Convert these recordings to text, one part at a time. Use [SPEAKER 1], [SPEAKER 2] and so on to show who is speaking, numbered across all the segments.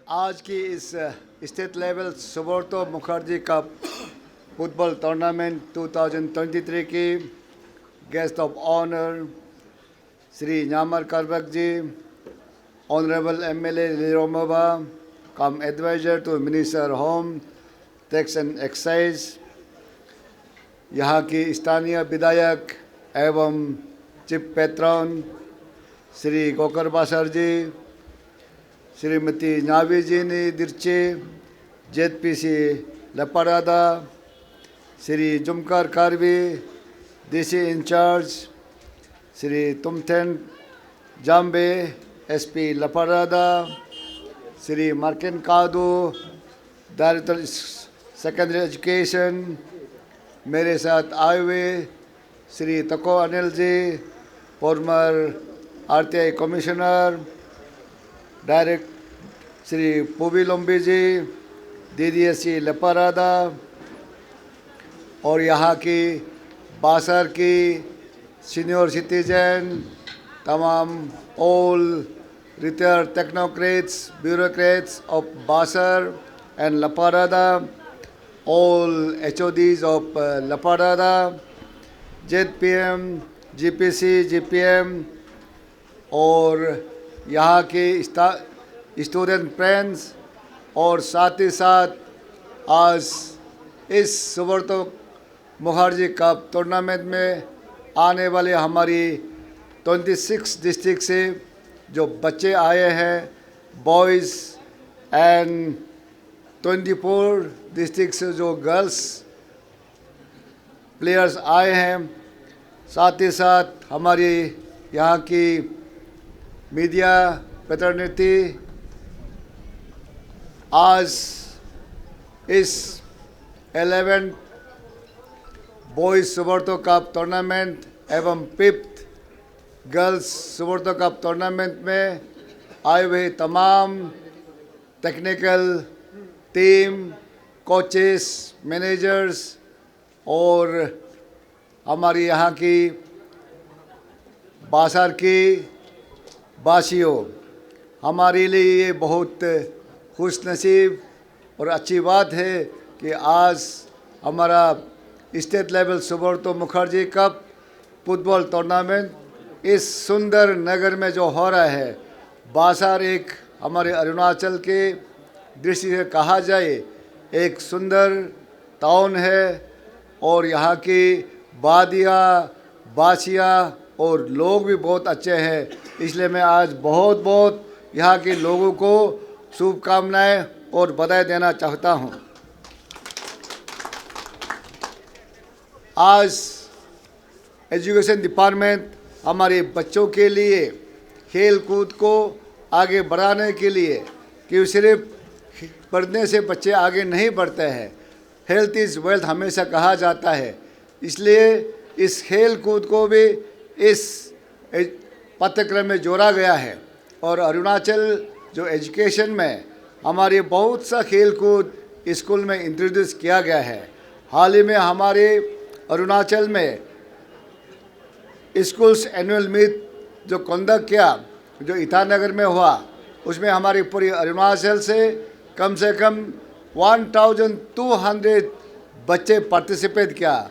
[SPEAKER 1] आज की इस state level Subroto Mukherjee cup football tournament 2023 की guest of honour Shri Nyamar Karbak ji, honourable MLA Liromoba, cum adviser to minister home tax and excise, यहाँ की स्थानीय विधायक एवं chief patron Shri Kokar Basar ji, Shrimati Navijini Dirche, ZPC Leparada, Shri Jumkar Karvi, DC in-charge Shri Tumthen Jambe, SP Leparada, Shri Markin Kadu, director secondary education, मेरे साथ आए हुए श्री तको अनिल जी, farmer RTI commissioner, director Shri Pubi Lombi ji, DDSC Leparada और यहाँ की बासर की सीनियर सिटीजन, तमाम all retired technocrats, bureaucrats of Basar and Leparada, all HODs of Leparada, ZPM, GPC, GPM और यहाँ के स्टूडेंट फ्रेंड्स और साथ ही साथ आज इस सुब्रतो मुखर्जी कप टूर्नामेंट में आने वाले हमारी 26 डिस्ट्रिक्ट से जो बच्चे आए हैं, बॉयज़ एंड 24 डिस्ट्रिक्ट से जो गर्ल्स प्लेयर्स आए हैं, साथ ही साथ हमारी यहाँ की मीडिया फ्रेटर्निटी आज इस 11 बॉयज़ सुब्रतो कप टूर्नामेंट एवं 5th girls Subroto cup tournament में आए हुए तमाम टेक्निकल टीम, कोचेस, मैनेजर्स और हमारी यहाँ की बासर की बासियों, हमारे लिए ये बहुत खुशनसीब और अच्छी बात है कि आज हमारा state level Subroto Mukherjee cup football tournament इस सुंदर नगर में जो हो रहा है। बासर एक हमारे अरुणाचल के दृष्टि से कहा जाए एक सुंदर टाउन है और यहाँ की वादियाँ, बासियाँ और लोग भी बहुत अच्छे हैं, इसलिए मैं आज बहुत बहुत यहाँ के लोगों को शुभकामनाएं और बधाई देना चाहता हूँ। आज एजुकेशन डिपार्टमेंट हमारे बच्चों के लिए खेल कूद को आगे बढ़ाने के लिए, कि सिर्फ पढ़ने से बच्चे आगे नहीं बढ़ते हैं, हेल्थ इज़ वेल्थ हमेशा कहा जाता है, इसलिए इस खेल कूद को भी इस पाठ्यक्रम में जोड़ा गया है। और अरुणाचल जो एजुकेशन में हमारे बहुत सा खेल कूद स्कूल में इंट्रोड्यूस किया गया है। हाल ही में हमारे अरुणाचल में स्कूल्स एनुअल मीट जो कंडक्ट किया, जो ईटानगर में हुआ, उसमें हमारी पूरी अरुणाचल से कम 1200 बच्चे पार्टिसिपेट किया।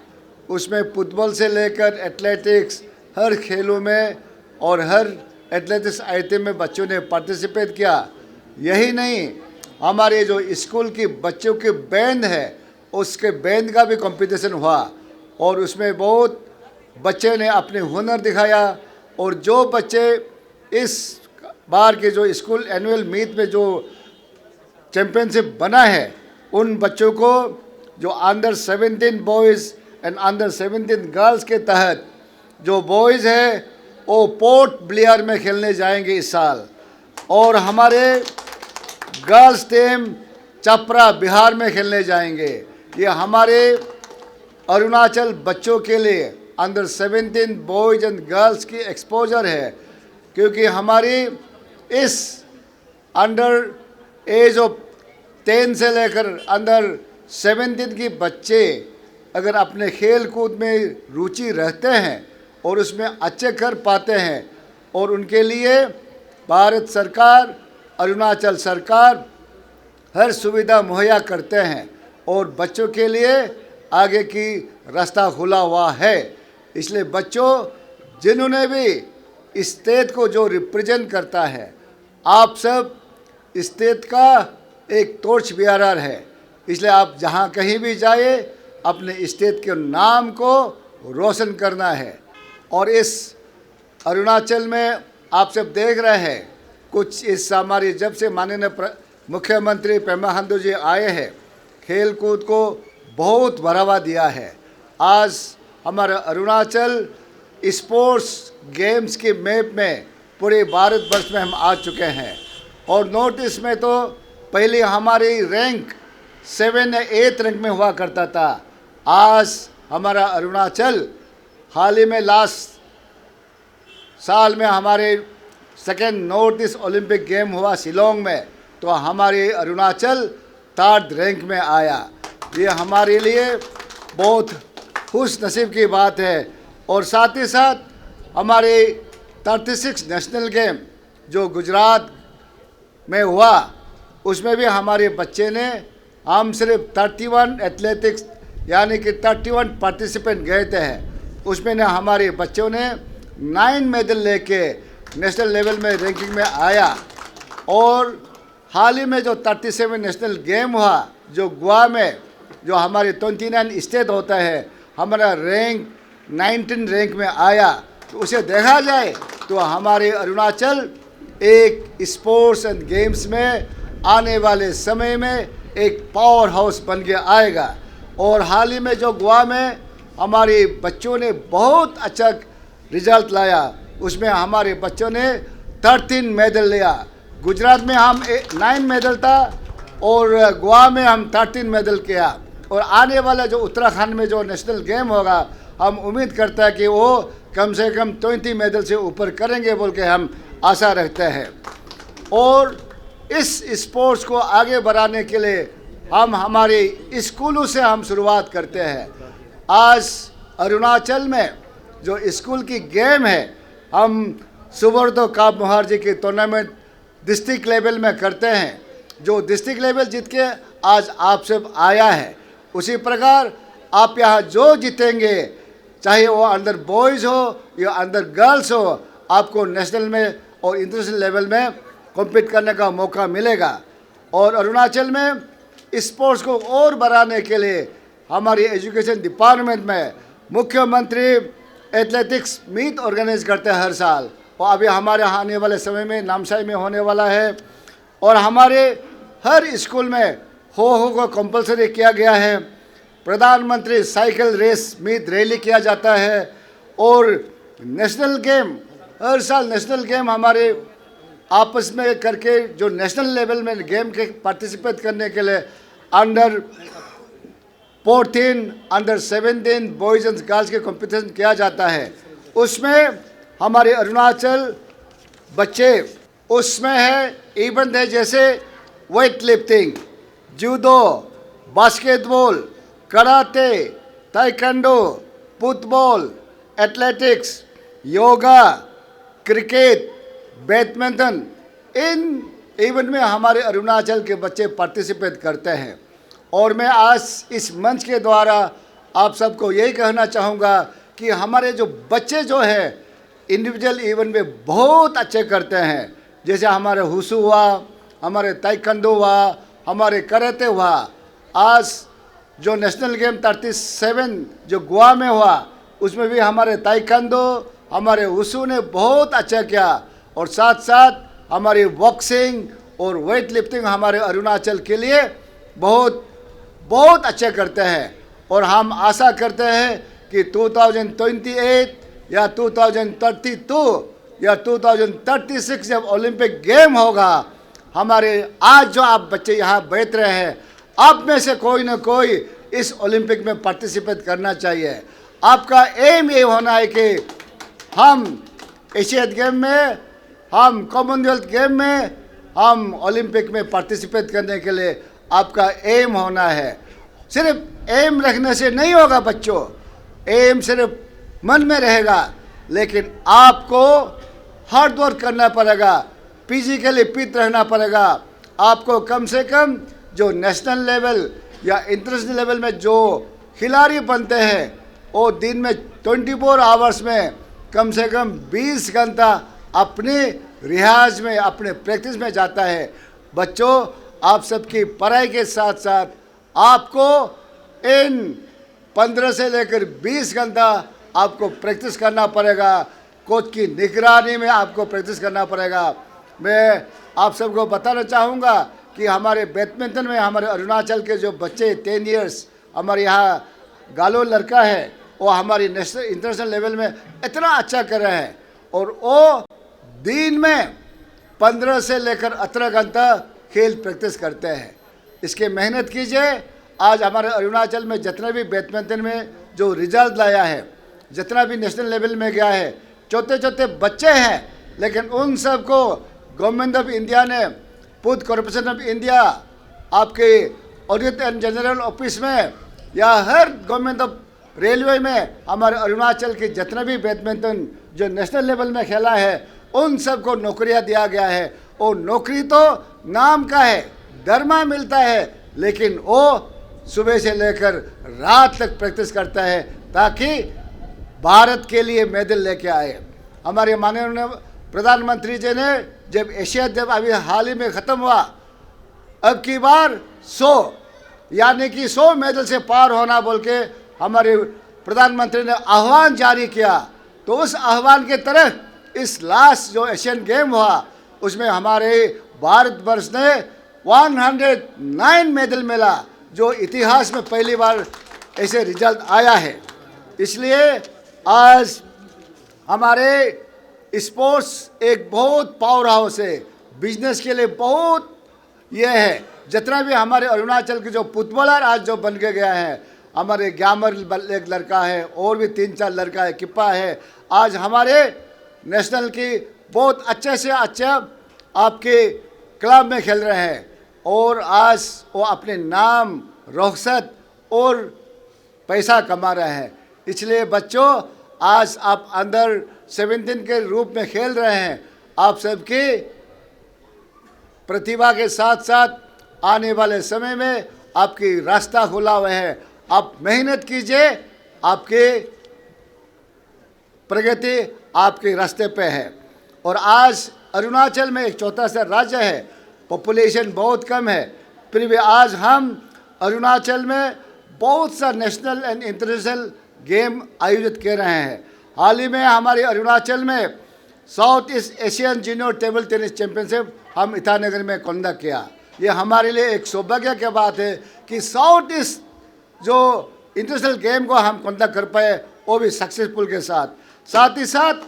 [SPEAKER 1] उसमें फुटबॉल से लेकर एथलेटिक्स हर खेलों में और हर एथलेटिक्स आइटम में बच्चों ने पार्टिसिपेट किया। यही नहीं, हमारे जो स्कूल की बच्चों की बैंड है, उसके बैंड का भी कंपटीशन हुआ और उसमें बहुत बच्चे ने अपने हुनर दिखाया। और जो बच्चे इस बार के जो स्कूल एनुअल मीट में जो चैम्पियनशिप बना है, उन बच्चों को जो under 17 boys and under 17 girls के तहत जो बॉयज़ है वो पोर्ट ब्लेयर में खेलने जाएंगे इस साल, और हमारे गर्ल्स टीम चपरा बिहार में खेलने जाएंगे। ये हमारे अरुणाचल बच्चों के लिए अंडर 17 बॉयज़ एंड गर्ल्स की एक्सपोजर है, क्योंकि हमारी इस अंडर एज ऑफ 10 से लेकर अंडर 17 के बच्चे अगर अपने खेल कूद में रुचि रहते हैं और उसमें अच्छे कर पाते हैं, और उनके लिए भारत सरकार, अरुणाचल सरकार हर सुविधा मुहैया करते हैं और बच्चों के लिए आगे की रास्ता खुला हुआ है। इसलिए बच्चों, जिन्होंने भी स्टेट को जो रिप्रेजेंट करता है, आप सब स्टेट का एक टॉर्च बियरर है। इसलिए आप जहाँ कहीं भी जाए अपने स्टेट के नाम को रोशन करना है। और इस अरुणाचल में आप सब देख रहे हैं, कुछ इस हमारी जब से माननीय मुख्यमंत्री पेमा खांडू जी आए हैं, खेल कूद को बहुत बढ़ावा दिया है। आज हमारा अरुणाचल स्पोर्ट्स गेम्स के मैप में पूरे भारतवर्ष में हम आ चुके हैं। और नॉर्थ ईस्ट में तो पहले हमारी रैंक 7 या 8 रैंक में हुआ करता था। आज हमारा अरुणाचल हाल ही में लास्ट साल में हमारे second north east Olympic game हुआ शिलोंग में, तो हमारे अरुणाचल 3rd रैंक में आया। ये हमारे लिए बहुत खुश नसीब की बात है। और साथ ही साथ हमारे 36 नेशनल गेम जो गुजरात में हुआ, उसमें भी हमारे बच्चे ने, हम सिर्फ 31 एथलेटिक्स यानी कि 31 पार्टिसिपेंट गए थे, उसमें ने हमारे बच्चों ने 9 मेडल लेके नेशनल लेवल में रैंकिंग में आया। और हाल ही में जो 37 नेशनल गेम हुआ जो गोवा में, जो हमारे 29 स्टेट होता है, हमारा रैंक 19 रैंक में आया। तो उसे देखा जाए तो हमारे अरुणाचल एक स्पोर्ट्स एंड गेम्स में आने वाले समय में एक पावर हाउस बन के आएगा। और हाल ही में जो गोवा में हमारे बच्चों ने बहुत अच्छा रिजल्ट लाया, उसमें हमारे बच्चों ने 13 मेडल लिया। गुजरात में हम 9 मेडल था और गोवा में हम 13 मेडल किया। और आने वाला जो उत्तराखंड में जो नेशनल गेम होगा, हम उम्मीद करते हैं कि वो कम से कम 20 मेडल से ऊपर करेंगे बोल के हम आशा रखते हैं। और इस स्पोर्ट्स को आगे बढ़ाने के लिए हम हमारे स्कूलों से हम शुरुआत करते हैं। आज अरुणाचल में जो स्कूल की गेम है, हम सुब्रतो काप मुखर्जी की टूर्नामेंट डिस्ट्रिक्ट लेवल में करते हैं, जो डिस्ट्रिक्ट लेवल जीत के आज आप सब आया है। उसी प्रकार आप यहाँ जो जीतेंगे, चाहे वो अंडर बॉयज़ हो या अंडर गर्ल्स हो, आपको नेशनल में और इंटरनेशनल लेवल में कॉम्पीट करने का मौका मिलेगा। और अरुणाचल में स्पोर्ट्स को और बढ़ाने के लिए हमारी एजुकेशन डिपार्टमेंट में मुख्यमंत्री एथलेटिक्स मीट ऑर्गेनाइज करते हैं हर साल। और अभी हमारे आने वाले समय में नामसाई में होने वाला है। और हमारे हर स्कूल में हो को कंपलसरी किया गया है। प्रधानमंत्री साइकिल रेस मीट रैली किया जाता है। और नेशनल गेम, हर साल नेशनल गेम हमारे आपस में करके जो नेशनल लेवल में गेम के पार्टिसिपेट करने के लिए under 14, under 17 boys and girls के कंपटीशन किया जाता है। उसमें हमारे अरुणाचल बच्चे उसमें है, इवेंट है जैसे weight lifting, judo, basketball, karate, taekwondo, football, athletics, yoga, cricket, badminton. इन इवेंट में हमारे अरुणाचल के बच्चे पार्टिसिपेट करते हैं। और मैं आज इस मंच के द्वारा आप सबको यही कहना चाहूँगा कि हमारे जो बच्चे जो हैं इंडिविजुअल इवेंट में बहुत अच्छे करते हैं। जैसे हमारे हुसु हुआ, हमारे ताइक्वांडो हुआ, हमारे कराटे हुआ। आज जो नेशनल गेम 37 जो गोवा में हुआ, उसमें भी हमारे ताइक्वांडो, हमारे हुसु ने बहुत अच्छा किया। और साथ साथ हमारी बॉक्सिंग और वेट लिफ्टिंग हमारे अरुणाचल के लिए बहुत बहुत अच्छे करते हैं। और हम आशा करते हैं कि 2028 या 2032 या 2036 जब ओलंपिक गेम होगा, हमारे आज जो आप बच्चे यहाँ बैठ रहे हैं, आप में से कोई ना कोई इस ओलंपिक में पार्टिसिपेट करना चाहिए। आपका एम ये होना है कि हम एशियन गेम में, हम कॉमनवेल्थ गेम में, हम ओलंपिक में पार्टिसिपेट करने के लिए आपका एम होना है। सिर्फ एम रखने से नहीं होगा बच्चों, एम सिर्फ मन में रहेगा, लेकिन आपको हार्ड वर्क करना पड़ेगा, फिजिकली फिट रहना पड़ेगा। आपको कम से कम जो नेशनल लेवल या इंटरनेशनल लेवल में जो खिलाड़ी बनते हैं वो दिन में 24 आवर्स में कम से कम 20 घंटा अपने रियाज में, अपने प्रैक्टिस में जाता है। बच्चों, आप सबकी पढ़ाई के साथ साथ आपको इन 15 से लेकर 20 घंटा आपको प्रैक्टिस करना पड़ेगा। कोच की निगरानी में आपको प्रैक्टिस करना पड़ेगा। मैं आप सबको बताना चाहूँगा कि हमारे बैडमिंटन में हमारे अरुणाचल के जो बच्चे 10 इयर्स हमारे यहाँ गालो लड़का है, वो हमारी नेशनल इंटरनेशनल लेवल में इतना अच्छा कर रहे हैं और वो दिन में 15 से लेकर 18 घंटा खेल प्रैक्टिस करते हैं। इसके मेहनत कीजिए। आज हमारे अरुणाचल में जितना भी बैडमिंटन में जो रिजल्ट लाया है, जितना भी नेशनल लेवल में गया है, छोटे छोटे बच्चे हैं, लेकिन उन सबको गवर्नमेंट ऑफ इंडिया ने, फूड कॉरपोरेशन ऑफ इंडिया, आपके ऑडिट एंड जनरल ऑफिस में या हर गवर्नमेंट ऑफ रेलवे में हमारे अरुणाचल के जितना भी बैडमिंटन जो नेशनल लेवल में खेला है उन सबको नौकरियां दिया गया है। और नौकरी तो नाम का है, दरमा मिलता है, लेकिन वो सुबह से लेकर रात तक प्रैक्टिस करता है ताकि भारत के लिए मेडल लेके आए। हमारे माननीय प्रधानमंत्री जी ने जब एशिया जब अभी हाल ही में ख़त्म हुआ, अब की बार 100 यानी कि 100 मेडल से पार होना बोल के हमारे प्रधानमंत्री ने आह्वान जारी किया। तो उस आह्वान के तरह इस लास्ट जो एशियन गेम हुआ उसमें हमारे भारतवर्ष ने 109 मेडल मिला, जो इतिहास में पहली बार ऐसे रिजल्ट आया है। इसलिए आज हमारे स्पोर्ट्स एक बहुत पावर हाउस है, बिजनेस के लिए बहुत ये है। जितना भी हमारे अरुणाचल के जो फुटबॉलर आज जो बन के गया है, हमारे ग्यामर एक लड़का है और भी 3-4 लड़का है, किप्पा है, आज हमारे नेशनल की बहुत अच्छे से अच्छा आपके क्लब में खेल रहे हैं और आज वो अपने नाम, रोहसत और पैसा कमा रहे हैं। इसलिए बच्चों, आज आप अंडर 17 के रूप में खेल रहे हैं। आप सबकी प्रतिभा के साथ साथ आने वाले समय में आपकी रास्ता खुला हुआ है। आप मेहनत कीजिए, आपके प्रगति आपके रास्ते पे है। और आज अरुणाचल में एक छोटा सा राज्य है, पॉपुलेशन बहुत कम है, फिर भी आज हम अरुणाचल में बहुत सा नेशनल एंड इंटरनेशनल गेम आयोजित कर रहे हैं। हाल ही में हमारे अरुणाचल में south east Asian junior table tennis championship हम ईटानगर में कंडक्ट किया। ये हमारे लिए एक सौभाग्य की बात है कि साउथ ईस्ट जो इंटरनेशनल गेम को हम कंडक्ट कर पाए, वो भी सक्सेसफुल के साथ। साथ ही साथ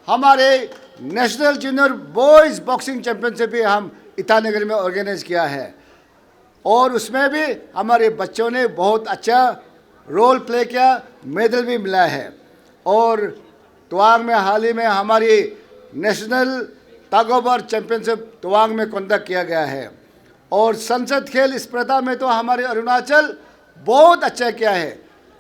[SPEAKER 1] हमारे national junior boys boxing championship भी हम ईटानगर में ऑर्गेनाइज किया है और उसमें भी हमारे बच्चों ने बहुत अच्छा रोल प्ले किया, मेडल भी मिला है। और तवांग में हाल ही में हमारी नेशनल टग चैंपियनशिप तवांग में कंडक्ट किया गया है। और संसद खेल स्पर्धा में तो हमारे अरुणाचल बहुत अच्छा किया है।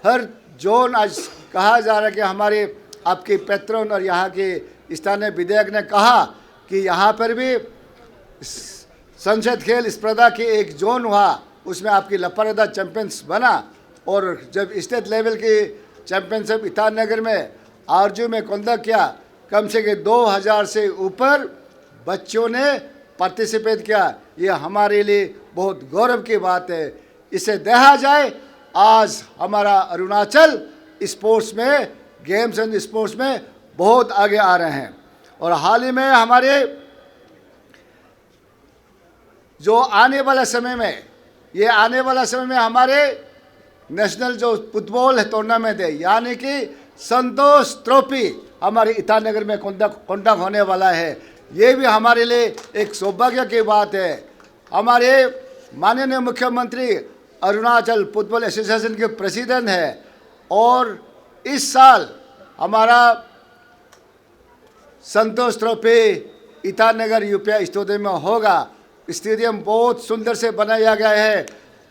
[SPEAKER 1] हर जोन आज कहा जा रहा है कि हमारे आपके पेट्रोन और यहाँ के स्थानीय विधायक ने कहा कि यहाँ पर भी संसद खेल स्पर्धा की एक जोन हुआ, उसमें आपकी लपरदा चैंपियंस बना। और जब स्टेट लेवल की चैंपियनशिप ईटानगर में आरजू में कंडक्ट किया, कम से कम 2000 से ऊपर बच्चों ने पार्टिसिपेट किया। ये हमारे लिए बहुत गौरव की बात है। इसे देखा जाए, आज हमारा अरुणाचल स्पोर्ट्स में, गेम्स एंड स्पोर्ट्स में बहुत आगे आ रहे हैं। और हाल ही में हमारे जो आने वाला समय में, ये आने वाला समय में हमारे नेशनल जो फुटबॉल टूर्नामेंट है, यानी कि संतोष ट्रॉफी हमारे ईटानगर में कंडक्ट होने वाला है। ये भी हमारे लिए एक सौभाग्य की बात है। हमारे माननीय मुख्यमंत्री अरुणाचल फुटबॉल एसोसिएशन के प्रेसिडेंट हैं और इस साल हमारा संतोष ट्रॉफी ईटानगर यूपीआई स्टेडियम में होगा। स्टेडियम बहुत सुंदर से बनाया गया है,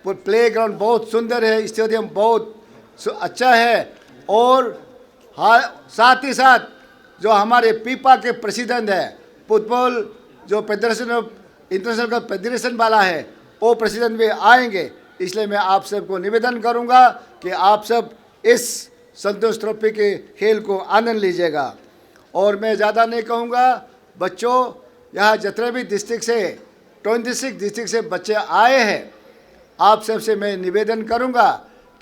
[SPEAKER 1] प्लेग्राउंड बहुत सुंदर है, स्टेडियम बहुत अच्छा है। और साथ ही साथ जो हमारे पीपा के प्रेसिडेंट है, फुटबॉल जो फेडरेशन ऑफ इंटरनेशनल का फेडरेशन वाला है, वो प्रेसिडेंट भी आएंगे। इसलिए मैं आप सबको निवेदन करूंगा कि आप सब इस संतोष ट्रॉफी के खेल को आनंद लीजिएगा। और मैं ज़्यादा नहीं कहूँगा, बच्चों यहाँ जितने भी डिस्ट्रिक्ट से 26 डिस्ट्रिक्ट से बच्चे आए हैं, आप सबसे मैं निवेदन करूँगा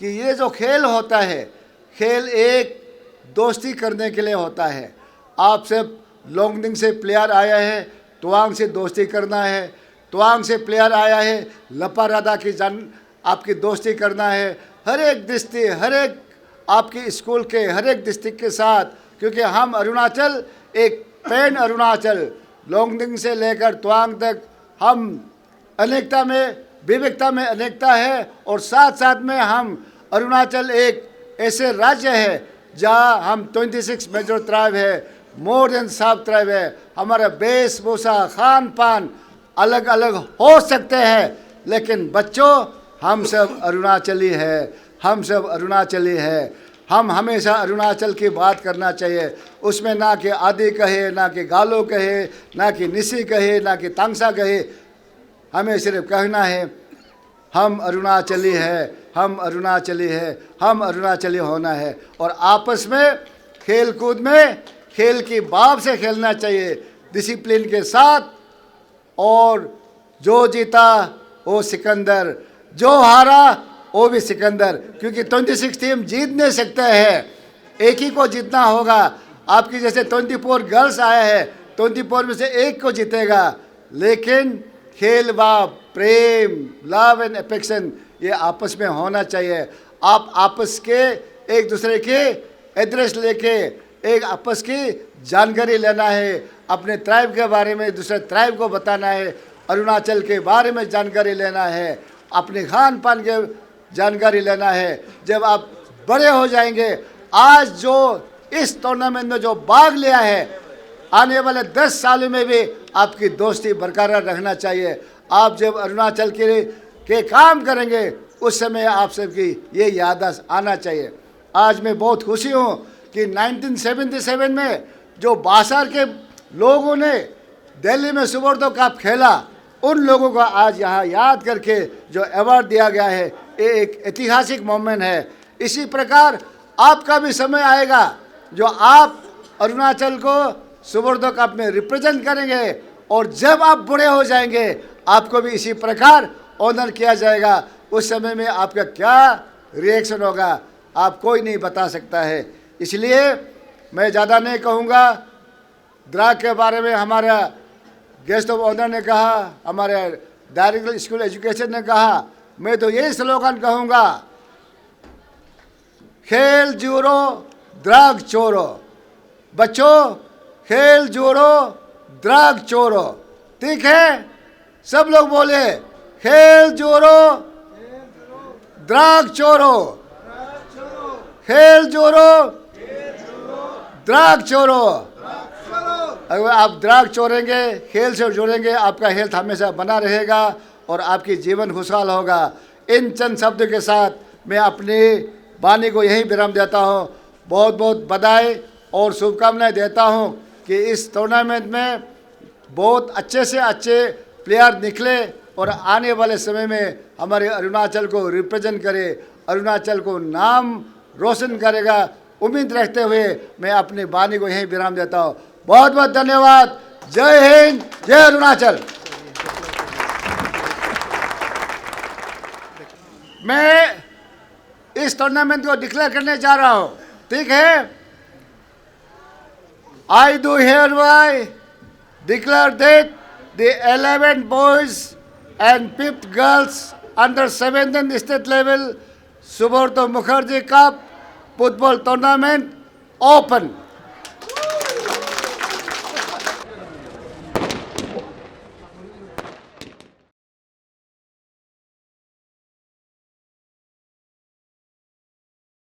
[SPEAKER 1] कि ये जो खेल होता है, खेल एक दोस्ती करने के लिए होता है। आप सब लोंगडिंग से प्लेयर आया है, तवांग से दोस्ती करना है, तवांग से प्लेयर आया है, लपा राधा की आपकी दोस्ती करना है। हर एक डिस्ट्रिक्ट, हर एक आपके स्कूल के हर एक डिस्ट्रिक्ट के साथ, क्योंकि हम अरुणाचल एक पैन अरुणाचल, लोंगडिंग से लेकर तवांग तक हम अनेकता में विविधता में अनेकता है। और साथ साथ में हम अरुणाचल एक ऐसे राज्य है जहाँ हम 26 मेजर ट्राइब है, मोर देन 7 ट्राइब है। हमारा वेशभूषा खान पान अलग अलग हो सकते हैं, लेकिन बच्चों हम सब अरुणाचली है, हम सब अरुणाचली है। हम हमेशा अरुणाचल की बात करना चाहिए, उसमें ना कि आदि कहे, ना कि गालो कहे, ना कि निसी कहे, ना कि तांगसा कहे। हमें सिर्फ कहना है हम अरुणाचली है, हम अरुणाचली है, हम अरुणाचली होना है। और आपस में खेल कूद में खेल की भाव से खेलना चाहिए, डिसिप्लिन के साथ। और जो जीता वो सिकंदर, जो हारा वो भी सिकंदर, क्योंकि 26 टीम जीत नहीं सकते हैं, एक ही को जीतना होगा। आपकी जैसे 24 गर्ल्स आया है, 24 में से एक को जीतेगा। लेकिन खेल भाव, प्रेम, लव एंड अफेक्शन ये आपस में होना चाहिए। आप आपस के एक दूसरे के एड्रेस लेके एक आपस की जानकारी लेना है, अपने ट्राइब के बारे में दूसरे ट्राइब को बताना है, अरुणाचल के बारे में जानकारी लेना है, अपने खान पान के जानकारी लेना है। जब आप बड़े हो जाएंगे, आज जो इस टूर्नामेंट में जो भाग लिया है, आने वाले 10 सालों में भी आपकी दोस्ती बरकरार रखना चाहिए। आप जब अरुणाचल के काम करेंगे, उस समय आप सबकी ये याददाश्त आना चाहिए। आज मैं बहुत खुशी हूँ कि 1977 में जो बासार के लोगों ने दिल्ली में सुब्रतो कप खेला, उन लोगों को आज यहाँ याद करके जो अवार्ड दिया गया है, ये एक ऐतिहासिक मोमेंट है। इसी प्रकार आपका भी समय आएगा जो आप अरुणाचल को सुब्रतो कप में रिप्रेजेंट करेंगे, और जब आप बड़े हो जाएंगे आपको भी इसी प्रकार ऑनर किया जाएगा। उस समय में आपका क्या रिएक्शन होगा आप कोई नहीं बता सकता है। इसलिए मैं ज़्यादा नहीं कहूँगा। द्राग के बारे में हमारा गेस्ट ऑफ ऑनर ने कहा, हमारे डायरेक्टर स्कूल एजुकेशन ने कहा, मैं तो यही स्लोगन कहूँगा, खेल जोरो द्राग चोरो। बच्चों, खेल जोरो द्राग चोरो। ठीक है, सब लोग बोले खेल जोरो द्राग चोरो, खेल जोरो द्राग चोरो। अगर आप द्राग चोरेंगे, खेल से जोड़ेंगे, आपका हेल्थ हमेशा बना रहेगा और आपकी जीवन खुशहाल होगा। इन चंद शब्दों के साथ मैं अपनी वाणी को यहीं विराम देता हूँ। बहुत बहुत बधाई और शुभकामनाएं देता हूँ कि इस टूर्नामेंट में बहुत अच्छे से अच्छे प्लेयर निकले और आने वाले समय में हमारे अरुणाचल को रिप्रेजेंट करे, अरुणाचल को नाम रोशन करेगा। उम्मीद रखते हुए मैं अपनी वाणी को यहीं विराम देता हूँ। बहुत बहुत धन्यवाद। जय हिंद, जय अरुणाचल। मैं इस टूर्नामेंट को डिक्लेयर करने जा रहा हूँ। ठीक है, I do hereby declare that the 11 boys and 5 girls under 17 state level Subrto Mukherjee Cup football tournament open.